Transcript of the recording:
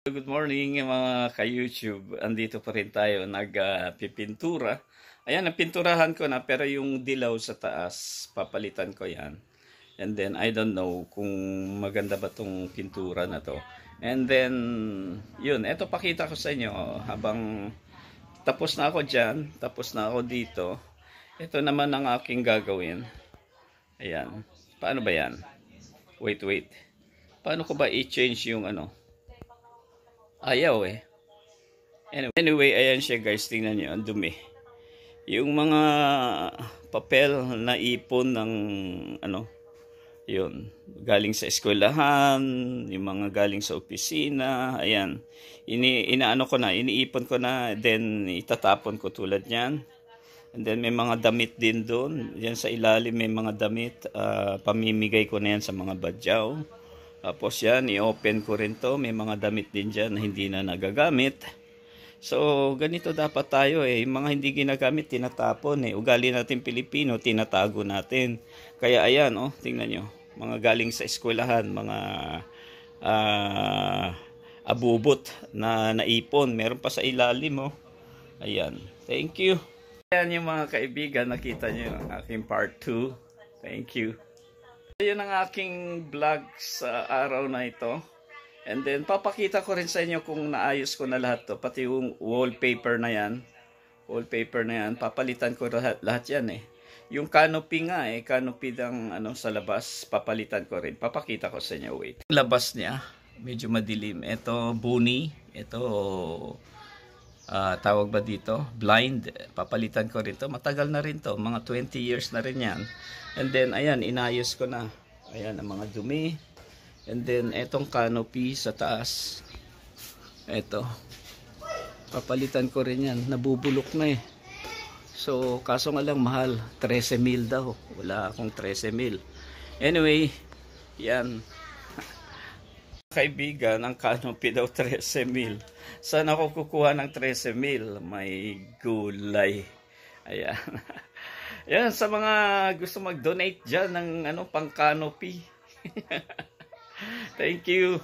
Good morning mga ka-YouTube. Andito pa rin tayo nagpipintura. Ayan, napinturahan ko na pero yung dilaw sa taas, papalitan ko yan. And then I don't know kung maganda ba tong pintura na to. And then, yun, eto pakita ko sa inyo habang tapos na ako dyan, tapos na ako dito. Ito naman ang aking gagawin. Ayan, paano ba yan? Wait. Paano ko ba i-change yung ano? Ayaw eh. Anyway, ayan siya guys. Tingnan nyo, ang dumi. Yung mga papel na ipon ng ano, yun, galing sa eskwelahan, yung mga galing sa opisina, ayan. Inaano ko na, iniipon ko na, then itatapon ko tulad niyan. And then may mga damit din doon. Yan sa ilalim may mga damit. Pamimigay ko na yan sa mga badyaw. Tapos yan, i-open ko rin to. May mga damit din dyan na hindi na nagagamit. So, ganito dapat tayo eh. Yung mga hindi ginagamit, tinatapon eh. Ugali natin Pilipino, tinatago natin. Kaya ayan, oh, tingnan nyo. Mga galing sa eskwelahan, mga abubot na naipon. Meron pa sa ilalim, oh. Ayan. Thank you. Ayan yung mga kaibigan. Nakita nyo yung aking part 2. Thank you. Yun ang aking vlog sa araw na ito. And then, papakita ko rin sa inyo kung naayos ko na lahat to. Pati yung wallpaper na yan. Wallpaper na yan. Papalitan ko lahat yan eh. Yung canopy nga eh. Canopy ng ano, sa labas. Papalitan ko rin. Papakita ko sa inyo. Wait. Labas niya. Medyo madilim. Ito, bunny. Ito, tawag ba dito? Blind. Papalitan ko rin to. Matagal na rin to. Mga 20 years na rin yan. And then, ayan, inayos ko na. Ayan, ang mga dumi. And then, etong canopy sa taas. Eto. Papalitan ko rin yan. Nabubulok na eh. So, kaso nga lang mahal. 13,000 daw. Wala akong 13,000. Anyway, yan. Kaibigan, ang canopy daw 13,000. Saan ako kukuha ng 13,000? May gulay. Ayan. Yan, sa mga gusto mag-donate dyan ng ano, pang canopy. Thank you.